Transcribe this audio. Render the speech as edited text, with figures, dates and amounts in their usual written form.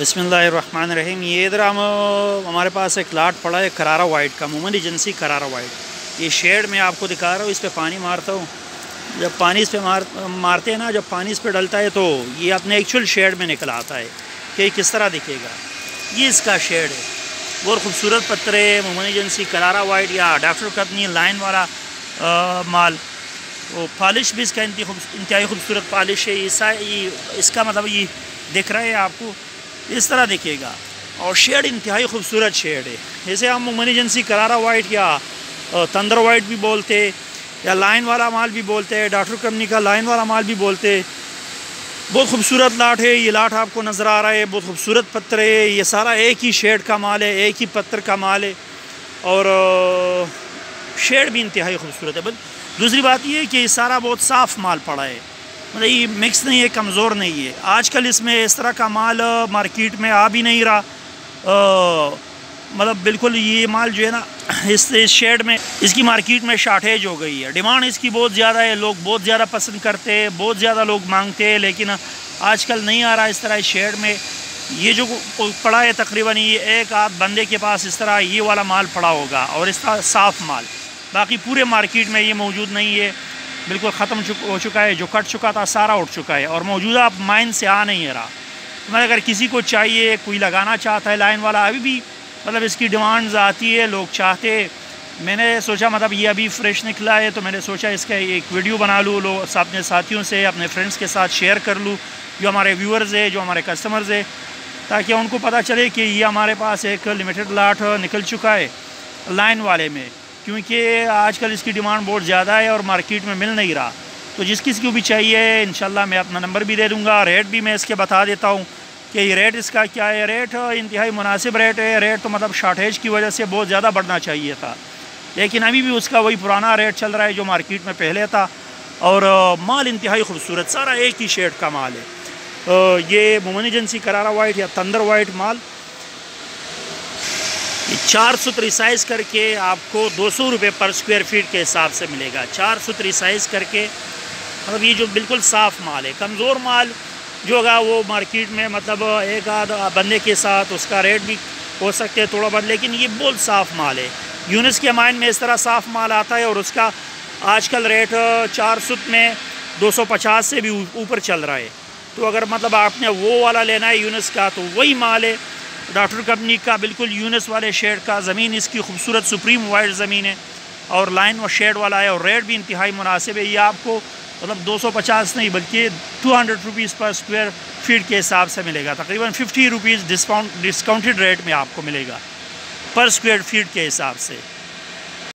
बिस्मिल्लाहिर्रहमानिर्रहीम। ये इधर हमारे पास एक लाट पड़ा है करारा वाइट का, मोहम्मद एजेंसी करारा वाइट। ये शेड में आपको दिखा रहा हूँ, इस पे पानी मारता हूँ। जब पानी इस पे मारते हैं ना, जब पानी इस पे डलता है तो ये अपने एक्चुअल शेड में निकल आता है कि किस तरह दिखेगा। ये इसका शेड है, बहुत खूबसूरत पत्थर है। मोहम्मद एजेंसी करारा वाइट या डॉक्टर कंपनी लाइन वाला माल। वो पॉलिश भी इसका इंतहाई खूबसूरत पॉलिश है। इसका मतलब ये दिख रहा है आपको, इस तरह दिखेगा। और शेड इंतहाई खूबसूरत शेड है। जैसे हम मोहम्मद एजेंसी करारा वाइट या तंदर वाइट भी बोलते, या लाइन वाला माल भी बोलते हैं, डॉक्टर कंपनी का लाइन वाला माल भी बोलते। बहुत खूबसूरत लाट है। ये लाट आपको नज़र आ रहा है, बहुत खूबसूरत पत्थर है। ये सारा एक ही शेड का माल है, एक ही पत्थर का माल है। और शेड भी इंतहाई खूबसूरत है। दूसरी बात ये है कि सारा बहुत साफ़ माल पड़ा है, मतलब ये मिक्स नहीं है, कमज़ोर नहीं है। आजकल इसमें इस तरह का माल मार्केट में आ भी नहीं रहा। मतलब बिल्कुल ये माल जो है ना, इस शेड में इसकी मार्केट में शॉर्टेज हो गई है। डिमांड इसकी बहुत ज़्यादा है, लोग बहुत ज़्यादा पसंद करते हैं, बहुत ज़्यादा लोग मांगते हैं, लेकिन आजकल नहीं आ रहा इस तरह शेड में। ये जो पड़ा है तकरीबन ये एक आध बंदे के पास इस तरह ये वाला माल पड़ा होगा, और इस तरह साफ़ माल। बाकी पूरे मार्केट में ये मौजूद नहीं है, बिल्कुल ख़त्म हो चुका है। जो कट चुका था सारा उठ चुका है, और मौजूदा माइन से आ नहीं रहा। मतलब अगर किसी को चाहिए, कोई लगाना चाहता है लाइन वाला, अभी भी मतलब इसकी डिमांड्स आती है, लोग चाहते। मैंने सोचा मतलब ये अभी फ्रेश निकला है, तो मैंने सोचा इसका एक वीडियो बना लूँ, लोग अपने साथियों से, अपने फ्रेंड्स के साथ शेयर कर लूँ, जो हमारे व्यूअर्स है, जो हमारे कस्टमर्स है, ताकि उनको पता चले कि ये हमारे पास एक लिमिटेड लाट निकल चुका है लाइन वाले में। क्योंकि आजकल इसकी डिमांड बहुत ज़्यादा है और मार्केट में मिल नहीं रहा। तो जिस किसी को भी चाहिए, इंशाल्लाह मैं अपना नंबर भी दे दूँगा। रेट भी मैं इसके बता देता हूँ कि ये रेट इसका क्या है। रेट इंतहाई मुनासिब रेट है। रेट तो मतलब शॉर्टेज की वजह से बहुत ज़्यादा बढ़ना चाहिए था, लेकिन अभी भी उसका वही पुराना रेट चल रहा है जो मार्केट में पहले था। और माल इंतहाई खूबसूरत, सारा एक ही शेड का माल है। ये मोहम्मद एजेंसी करारा वाइट या तंदर वाइट माल 400 साइज़ करके आपको 200 रुपये पर स्क्वायर फीट के हिसाब से मिलेगा। 400 साइज़ करके, मतलब ये जो बिल्कुल साफ़ माल है। कमज़ोर माल जो होगा वो मार्केट में मतलब एक आध बंदे के साथ उसका रेट भी हो सकते हैं थोड़ा बहुत, लेकिन ये बहुत साफ़ माल है। यूनिस के माइन में इस तरह साफ़ माल आता है, और उसका आजकल रेट 400 में 250 से भी ऊपर चल रहा है। तो अगर मतलब आपने वो वाला लेना है यूनिस का, तो वही माल है डॉक्टर कंपनी का, बिल्कुल यूनिस वाले शेड का। ज़मीन इसकी खूबसूरत सुप्रीम वाइट ज़मीन है, और लाइन व शेड वाला है, और रेट भी इंतहाई मुनासिब है। ये आपको मतलब 250 नहीं बल्कि 200 रुपीज़ पर स्क्वायर फीट के हिसाब से मिलेगा। तकरीबन 50 रुपीज़ डिस्काउंटेड रेट में आपको मिलेगा पर स्क्वायर फीट के हिसाब से।